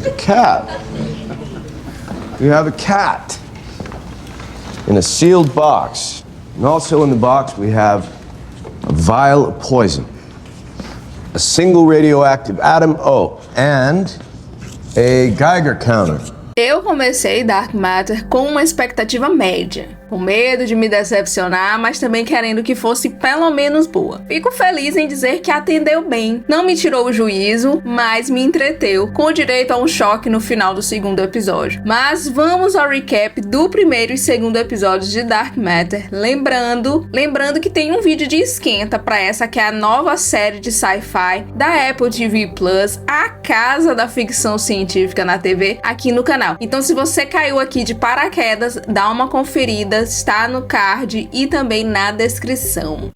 A cat. We have a cat in a sealed box. And also in the box we have a vial of poison, a single radioactive atom, and a Geiger counter. Eu comecei Dark Matter com uma expectativa média, com medo de me decepcionar, mas também querendo que fosse pelo menos boa. Fico feliz em dizer que atendeu bem, não me tirou o juízo, mas me entreteu, com direito a um choque no final do segundo episódio. Mas vamos ao recap do primeiro e segundo episódios de Dark Matter, lembrando que tem um vídeo de esquenta para essa que é a nova série de sci-fi da Apple TV Plus, a casa da ficção científica na TV, aqui no canal. Então se você caiu aqui de paraquedas, dá uma conferida, está no card e também na descrição.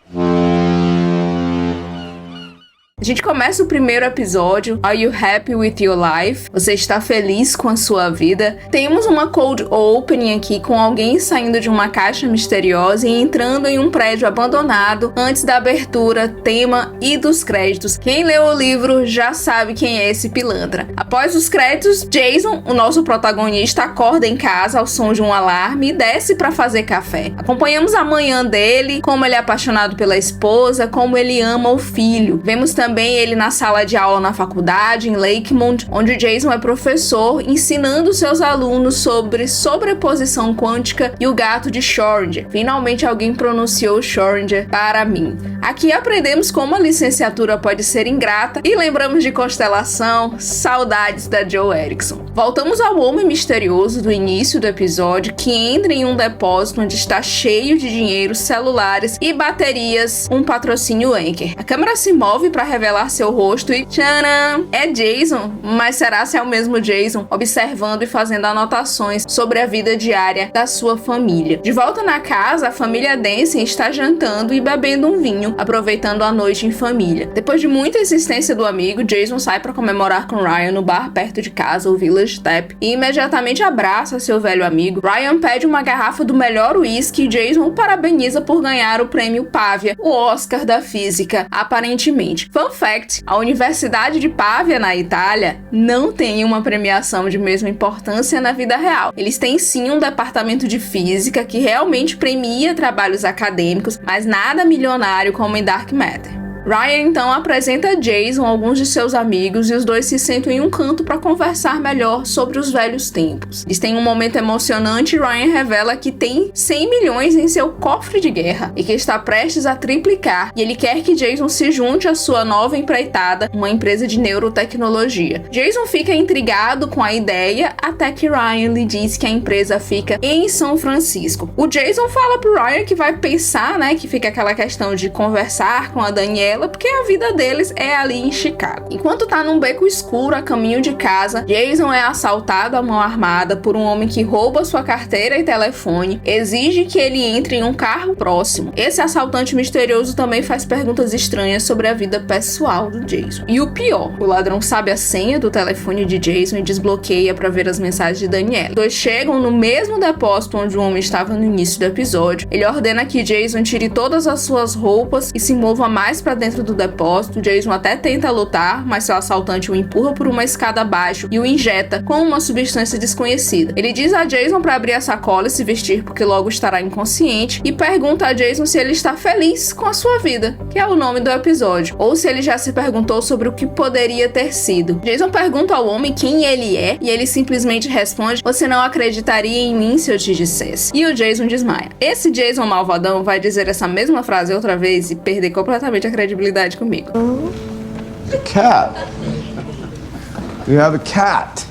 A gente começa o primeiro episódio, Are You Happy With Your Life? Você está feliz com a sua vida? Temos uma cold opening aqui com alguém saindo de uma caixa misteriosa e entrando em um prédio abandonado antes da abertura, tema e dos créditos. Quem leu o livro já sabe quem é esse pilantra. Após os créditos, Jason, o nosso protagonista, acorda em casa ao som de um alarme e desce para fazer café. Acompanhamos a manhã dele, como ele é apaixonado pela esposa, como ele ama o filho. Vemos também ele na sala de aula na faculdade, em Lakemont, onde Jason é professor, ensinando seus alunos sobre sobreposição quântica e o gato de Schrödinger. Finalmente alguém pronunciou Schrödinger para mim. Aqui aprendemos como a licenciatura pode ser ingrata e lembramos de Constelação, saudades da Joe Erickson. Voltamos ao homem misterioso do início do episódio que entra em um depósito onde está cheio de dinheiro, celulares e baterias, um patrocínio Anker. A câmera se move para revelar seu rosto e tcharam! É Jason, mas será se é o mesmo Jason? Observando e fazendo anotações sobre a vida diária da sua família. De volta na casa, a família Denson está jantando e bebendo um vinho, aproveitando a noite em família. Depois de muita insistência do amigo, Jason sai para comemorar com Ryan no bar perto de casa, o Village Tap, e imediatamente abraça seu velho amigo. Ryan pede uma garrafa do melhor uísque e Jason o parabeniza por ganhar o prêmio Pavia, o Oscar da física, aparentemente. Fun fact, a Universidade de Pavia, na Itália, não tem uma premiação de mesma importância na vida real. Eles têm sim um departamento de física que realmente premia trabalhos acadêmicos, mas nada milionário como em Dark Matter. Ryan então apresenta a Jason a alguns de seus amigos e os dois se sentam em um canto para conversar melhor sobre os velhos tempos. Eles têm um momento emocionante e Ryan revela que tem 100 milhões em seu cofre de guerra e que está prestes a triplicar, e ele quer que Jason se junte à sua nova empreitada, uma empresa de neurotecnologia. Jason fica intrigado com a ideia até que Ryan lhe diz que a empresa fica em São Francisco. O Jason fala pro Ryan que vai pensar, que fica aquela questão de conversar com a Daniela, porque a vida deles é ali em Chicago. Enquanto tá num beco escuro a caminho de casa, Jason é assaltado à mão armada por um homem que rouba sua carteira e telefone, exige que ele entre em um carro próximo. Esse assaltante misterioso também faz perguntas estranhas sobre a vida pessoal do Jason. E o pior, o ladrão sabe a senha do telefone de Jason e desbloqueia para ver as mensagens de Daniela. Os dois chegam no mesmo depósito onde o homem estava no início do episódio. Ele ordena que Jason tire todas as suas roupas e se mova mais para dentro do depósito. Jason até tenta lutar, mas seu assaltante o empurra por uma escada abaixo e o injeta com uma substância desconhecida. Ele diz a Jason para abrir a sacola e se vestir porque logo estará inconsciente, e pergunta a Jason se ele está feliz com a sua vida, que é o nome do episódio, ou se ele já se perguntou sobre o que poderia ter sido. Jason pergunta ao homem quem ele é e ele simplesmente responde: "Você não acreditaria em mim se eu te dissesse." E o Jason desmaia. Esse Jason malvadão vai dizer essa mesma frase outra vez e perder completamente a credibilidade comigo. A cat. We have a cat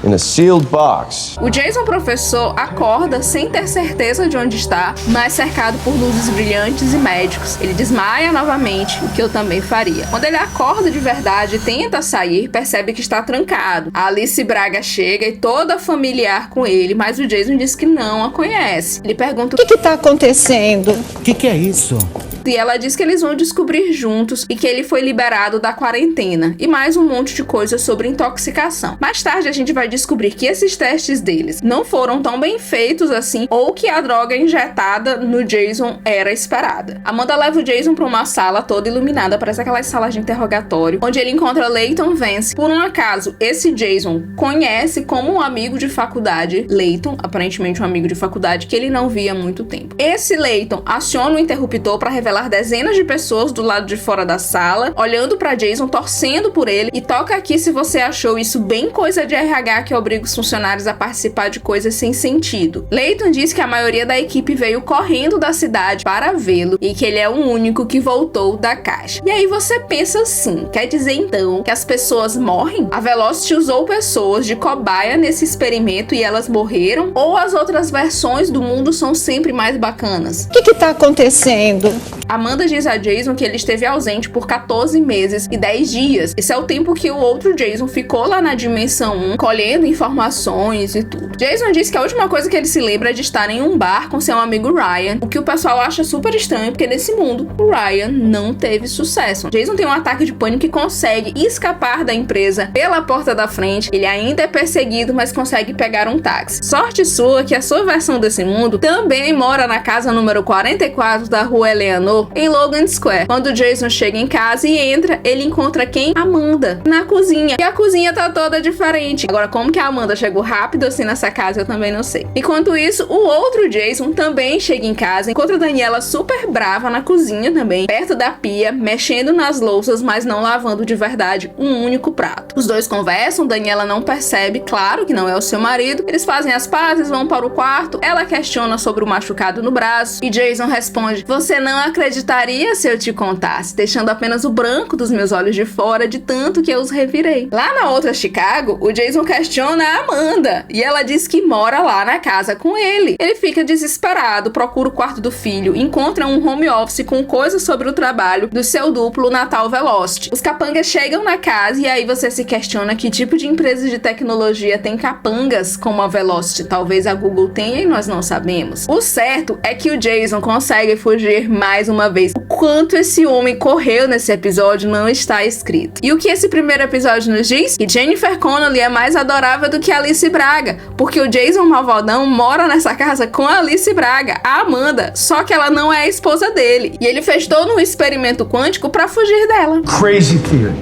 in a sealed box. O Jason professor acorda sem ter certeza de onde está, mas cercado por luzes brilhantes e médicos. Ele desmaia novamente, o que eu também faria. Quando ele acorda de verdade e tenta sair, percebe que está trancado. A Alice Braga chega e toda familiar com ele, mas o Jason diz que não a conhece. Ele pergunta: O que está acontecendo? O que é isso? E ela diz que eles vão descobrir juntos e que ele foi liberado da quarentena. E mais um monte de coisas sobre intoxicação. Mais tarde a gente vai descobrir que esses testes deles não foram tão bem feitos assim, ou que a droga injetada no Jason era esperada. Amanda leva o Jason para uma sala toda iluminada, parece aquelas salas de interrogatório, onde ele encontra Leighton Vance. Por um acaso, esse Jason conhece como um amigo de faculdade Leighton, aparentemente um amigo de faculdade que ele não via há muito tempo. Esse Leighton aciona o interruptor para revelar dezenas de pessoas do lado de fora da sala, olhando para Jason, torcendo por ele, e toca aqui se você achou isso bem coisa de RH que obriga os funcionários a participar de coisas sem sentido. Leighton diz que a maioria da equipe veio correndo da cidade para vê-lo e que ele é o único que voltou da caixa. E aí você pensa assim, quer dizer então que as pessoas morrem? A Velocity usou pessoas de cobaia nesse experimento e elas morreram? Ou as outras versões do mundo são sempre mais bacanas? O que tá acontecendo? Amanda diz a Jason que ele esteve ausente por 14 meses e 10 dias. Esse é o tempo que o outro Jason ficou lá na dimensão 1, colhendo informações e tudo. Jason diz que a última coisa que ele se lembra é de estar em um bar com seu amigo Ryan, o que o pessoal acha super estranho, porque nesse mundo, o Ryan não teve sucesso. Jason tem um ataque de pânico e consegue escapar da empresa pela porta da frente. Ele ainda é perseguido, mas consegue pegar um táxi. Sorte sua que a sua versão desse mundo também mora na casa número 44 da rua Eleanor, em Logan Square. Quando Jason chega em casa e entra, ele encontra quem? Amanda, na cozinha. E a cozinha tá toda diferente. Agora, como que a Amanda chegou rápido assim nessa casa, eu também não sei. Enquanto isso, o outro Jason também chega em casa, encontra a Daniela super brava na cozinha também, perto da pia, mexendo nas louças, mas não lavando de verdade um único prato. Os dois conversam, Daniela não percebe, claro que não é o seu marido. Eles fazem as pazes, vão para o quarto, ela questiona sobre o machucado no braço e Jason responde: "Você não acreditaria se eu te contasse, deixando apenas o branco dos meus olhos de fora de tanto que eu os revirei." Lá na outra Chicago, o Jason questiona a Amanda e ela diz que mora lá na casa com ele. Ele fica desesperado, procura o quarto do filho, encontra um home office com coisas sobre o trabalho do seu duplo Natal Velocity. Os capangas chegam na casa e aí você se questiona que tipo de empresa de tecnologia tem capangas como a Velocity. Talvez a Google tenha e nós não sabemos. O certo é que o Jason consegue fugir mais uma vez. O quanto esse homem correu nesse episódio não está escrito. E o que esse primeiro episódio nos diz? Que Jennifer Connelly é mais adorável do que Alice Braga, porque o Jason malvadão mora nessa casa com a Alice Braga, a Amanda, só que ela não é a esposa dele. E ele fez todo um experimento quântico pra fugir dela. Crazy theory.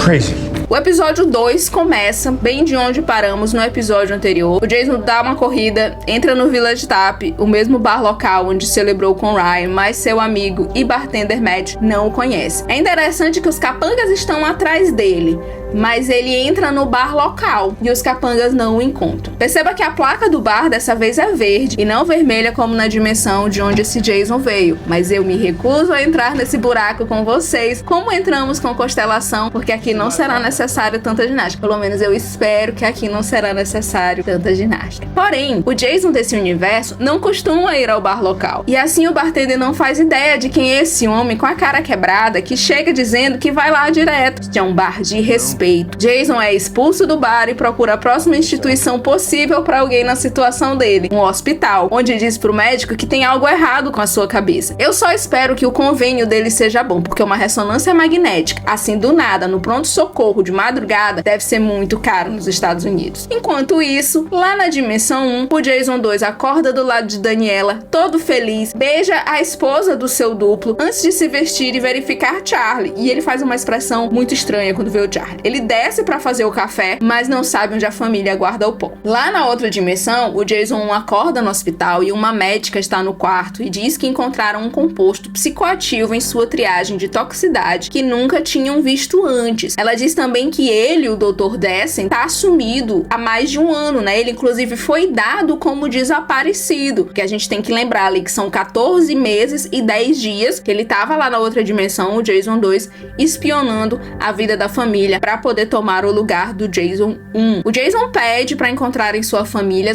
Crazy. O episódio 2 começa bem de onde paramos no episódio anterior. O Jason dá uma corrida, entra no Village Tap, o mesmo bar local onde celebrou com Ryan, mas seu amigo e bartender Matt não o conhece. É interessante que os capangas estão atrás dele, mas ele entra no bar local e os capangas não o encontram. Perceba que a placa do bar dessa vez é verde e não vermelha como na dimensão de onde esse Jason veio. Mas eu me recuso a entrar nesse buraco com vocês, como entramos com Constelação, porque aqui não será necessário tanta ginástica. Pelo menos eu espero que aqui não será necessário tanta ginástica. Porém, o Jason desse universo não costuma ir ao bar local. E assim o bartender não faz ideia de quem é esse homem com a cara quebrada que chega dizendo que vai lá direto. Este é um bar de respeito. Jason é expulso do bar e procura a próxima instituição possível para alguém na situação dele, um hospital, onde diz pro médico que tem algo errado com a sua cabeça. Eu só espero que o convênio dele seja bom, porque uma ressonância magnética, assim do nada, no pronto-socorro de madrugada, deve ser muito caro nos Estados Unidos. Enquanto isso, lá na dimensão 1, o Jason 2 acorda do lado de Daniela, todo feliz, beija a esposa do seu duplo antes de se vestir e verificar Charlie, e ele faz uma expressão muito estranha quando vê o Charlie. Ele desce pra fazer o café, mas não sabe onde a família guarda o pão. Lá na outra dimensão, o Jason acorda no hospital e uma médica está no quarto e diz que encontraram um composto psicoativo em sua triagem de toxicidade que nunca tinham visto antes. Ela diz também que ele, o Dr. Dessen, tá sumido há mais de um ano, né? Ele, inclusive, foi dado como desaparecido, que a gente tem que lembrar ali que são 14 meses e 10 dias que ele tava lá na outra dimensão, o Jason 2, espionando a vida da família pra poder tomar o lugar do Jason 1. O Jason pede para encontrarem sua família,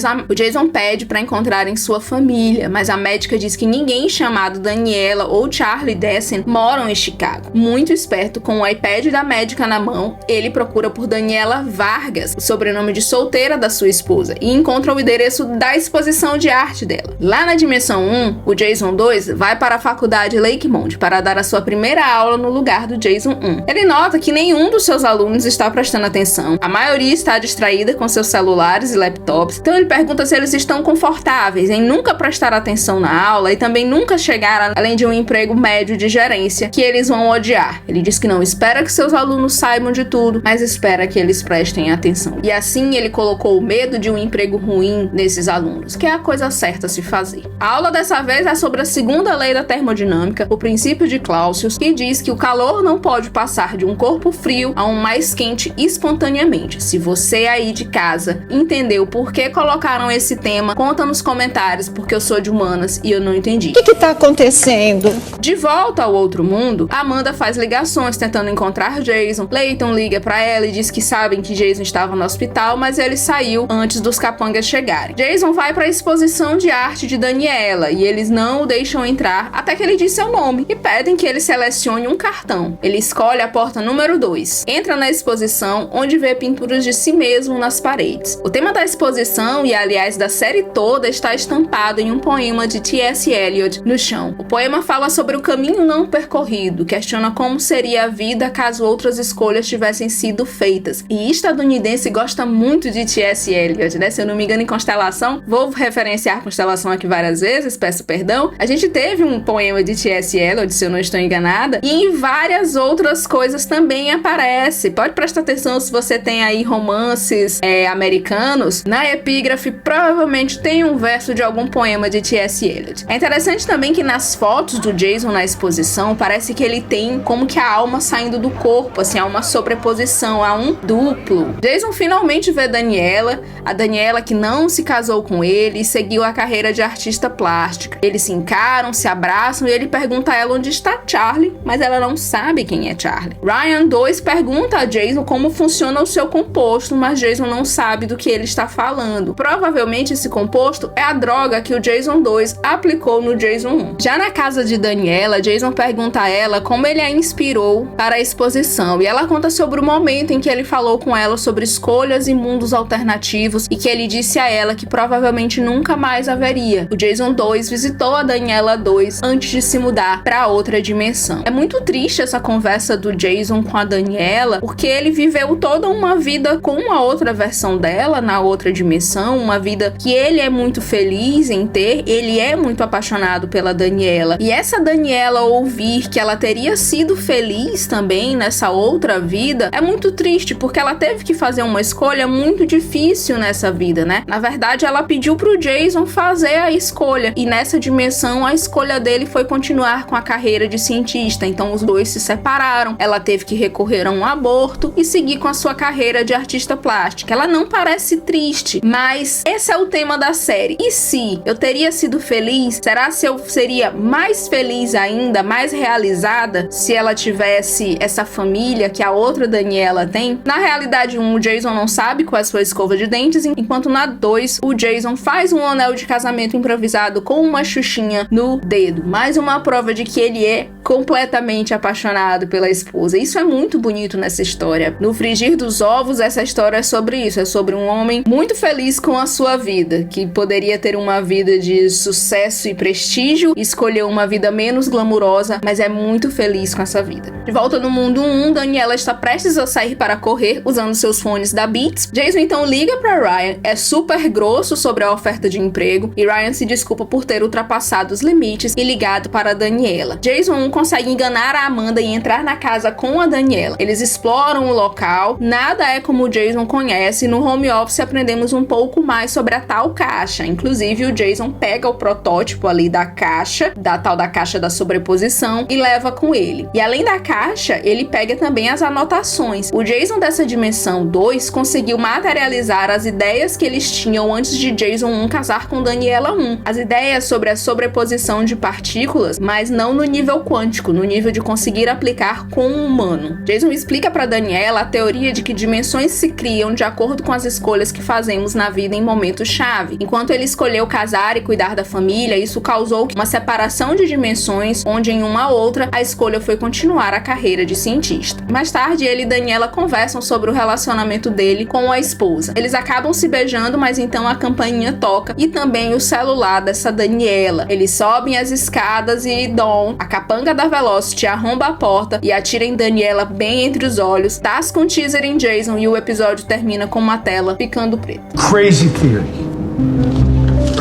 mas a médica diz que ninguém chamado Daniela ou Charlie Dessen moram em Chicago. Muito esperto, com o iPad da médica na mão, ele procura por Daniela Vargas, o sobrenome de solteira da sua esposa, e encontra o endereço da exposição de arte dela. Lá na dimensão 1, o Jason 2 vai para a faculdade Lakemont para dar a sua primeira aula no lugar do Jason 1. Ele nota que nenhum dos seus alunos está prestando atenção. A maioria está distraída com seus celulares e laptops, então ele pergunta se eles estão confortáveis em nunca prestar atenção na aula e também nunca chegar além de um emprego médio de gerência que eles vão odiar. Ele diz que não espera que seus alunos saibam de tudo, mas espera que eles prestem atenção. E assim ele colocou o medo de um emprego ruim nesses alunos, que é a coisa certa a se fazer. A aula dessa vez é sobre a segunda lei da termodinâmica, o princípio de Clausius, que diz que o calor não pode passar de um corpo frio a um mais quente espontaneamente. Se você aí de casa entendeu por que colocaram esse tema, conta nos comentários, porque eu sou de humanas e eu não entendi. O que está acontecendo? De volta ao outro mundo, Amanda faz ligações tentando encontrar Jason. Layton liga pra ela e diz que sabem que Jason estava no hospital, mas ele saiu antes dos capangas chegarem. Jason vai pra exposição de arte de Daniela e eles não o deixam entrar até que ele diz seu nome e pedem que ele selecione um cartão. Ele escolhe a porta número 2. Entra na exposição, onde vê pinturas de si mesmo nas paredes. O tema da exposição, e aliás da série toda, está estampado em um poema de T.S. Eliot no chão. O poema fala sobre o caminho não percorrido, questiona como seria a vida caso outras escolhas tivessem sido feitas. E estadunidense gosta muito de T.S. Eliot, né? Se eu não me engano, em Constelação, vou referenciar Constelação aqui várias vezes, peço perdão. A gente teve um poema de T.S. Eliot, se eu não estou enganada, e em várias outras coisas também aparece. Pode prestar atenção se você tem aí romances americanos. Na epígrafe, provavelmente tem um verso de algum poema de T.S. Eliot. É interessante também que nas fotos do Jason na exposição, parece que ele tem como que a alma saindo do corpo, assim, há uma sobreposição, há um duplo. Jason finalmente vê Daniela, a Daniela que não se casou com ele e seguiu a carreira de artista plástica. Eles se encaram, se abraçam e ele pergunta a ela onde está Charlie, mas ela não sabe quem é Charlie. Ryan 2 pergunta a Jason como funciona o seu composto, mas Jason não sabe do que ele está falando. Provavelmente esse composto é a droga que o Jason 2 aplicou no Jason 1. Já na casa de Daniela, Jason pergunta a ela como ele a inspirou para a exposição e ela conta sobre o momento em que ele falou com ela sobre escolhas e mundos alternativos e que ele disse a ela que provavelmente nunca mais haveria. O Jason 2 visitou a Daniela 2 antes de se mudar para outra dimensão. É muito triste essa conversa do Jason com a Daniela, porque ele viveu toda uma vida com a outra versão dela na outra dimensão, uma vida que ele é muito feliz em ter, ele é muito apaixonado pela Daniela. E essa Daniela ouvir que ela teria sido feliz também nessa outra vida é muito triste, porque ela teve que fazer uma escolha muito difícil nessa vida, né? Na verdade, ela pediu pro Jason fazer a escolha, e nessa dimensão a escolha dele foi continuar com a carreira de cientista, então os dois se separaram, ela teve que recorrer a um aborto e seguir com a sua carreira de artista plástica. Ela não parece triste, mas esse é o tema da série. E se eu teria sido feliz? Será se eu seria mais feliz ainda, mais realizada, se ela tivesse essa família que a outra Daniela tem? Na realidade, o Jason não sabe qual é a sua escova de dentes, enquanto na 2, o Jason faz um anel de casamento improvisado com uma xuxinha no dedo. Mais uma prova de que ele é completamente apaixonado pela esposa. Isso é muito bonito nessa história. No frigir dos ovos, essa história é sobre isso. É sobre um homem muito feliz com a sua vida, que poderia ter uma vida de sucesso e prestígio, escolheu uma vida menos glamurosa, mas é muito feliz com essa vida. De volta no mundo 1, Daniela está prestes a sair para correr usando seus fones da Beats. Jason então liga para Ryan, é super grosso sobre a oferta de emprego e Ryan se desculpa por ter ultrapassado os limites e ligado para a Daniela. Jason 1 consegue enganar a Amanda e entrar na casa com a Daniela. Eles exploram o local, nada é como o Jason conhece. No home office aprendemos um pouco mais sobre a tal caixa. Inclusive o Jason pega o protótipo ali da caixa, da tal da caixa da sobreposição, e leva com ele. E além da caixa, ele pega também as anotações. O Jason dessa dimensão 2 conseguiu materializar as ideias que eles tinham antes de Jason 1 casar com Daniela 1. As ideias sobre a sobreposição de partículas, mas não no nível quântico, no nível de conseguir aplicar com um humano. Jason explica para Daniela a teoria de que dimensões se criam de acordo com as escolhas que fazemos na vida em momentos-chave. Enquanto ele escolheu casar e cuidar da família, isso causou uma separação de dimensões, onde em uma outra a escolha foi continuar a carreira de cientista. Mais tarde, ele e Daniela conversam sobre o relacionamento dele com a esposa. Eles acabam se beijando, mas então a campainha toca e também o celular dessa Daniela. Eles sobem as escadas e Dawn, a capanga da Velocity, arromba a porta e atira em Daniela bem entre os olhos, tasca um teaser em Jason e o episódio termina com uma tela ficando preta. Crazy theory.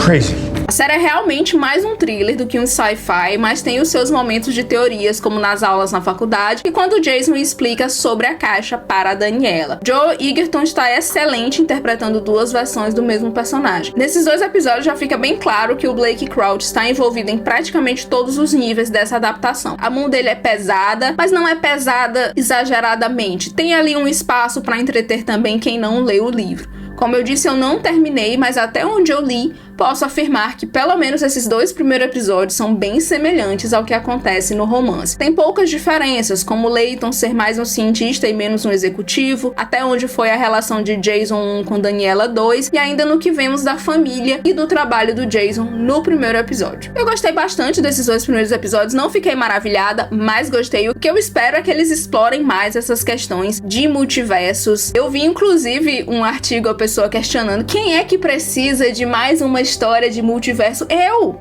Crazy. A série é realmente mais um thriller do que um sci-fi, mas tem os seus momentos de teorias, como nas aulas na faculdade e quando Jason explica sobre a caixa para a Daniela. Joel Edgerton está excelente interpretando duas versões do mesmo personagem. Nesses dois episódios já fica bem claro que o Blake Crouch está envolvido em praticamente todos os níveis dessa adaptação. A mão dele é pesada, mas não é pesada exageradamente. Tem ali um espaço para entreter também quem não lê o livro. Como eu disse, eu não terminei, mas até onde eu li, posso afirmar que pelo menos esses dois primeiros episódios são bem semelhantes ao que acontece no romance. Tem poucas diferenças, como Layton ser mais um cientista e menos um executivo, até onde foi a relação de Jason 1 com Daniela 2, e ainda no que vemos da família e do trabalho do Jason no primeiro episódio. Eu gostei bastante desses dois primeiros episódios, não fiquei maravilhada, mas gostei. O que eu espero é que eles explorem mais essas questões de multiversos. Eu vi inclusive um artigo, a pessoa questionando quem é que precisa de mais uma história de multiverso.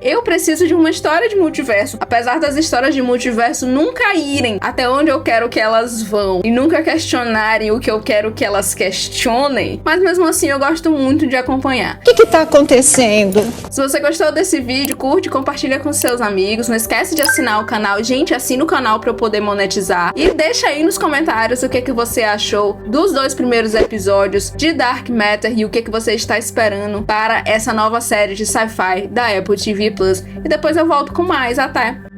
Eu preciso de uma história de multiverso. Apesar das histórias de multiverso nunca irem até onde eu quero que elas vão e nunca questionarem o que eu quero que elas questionem, mas mesmo assim eu gosto muito de acompanhar. O que tá acontecendo? Se você gostou desse vídeo, curte, compartilha com seus amigos. Não esquece de assinar o canal. Gente, assina o canal para eu poder monetizar. E deixa aí nos comentários o que você achou dos dois primeiros episódios de Dark Matter e o que você está esperando para essa nova série de sci-fi da Apple TV+. E depois eu volto com mais. Até!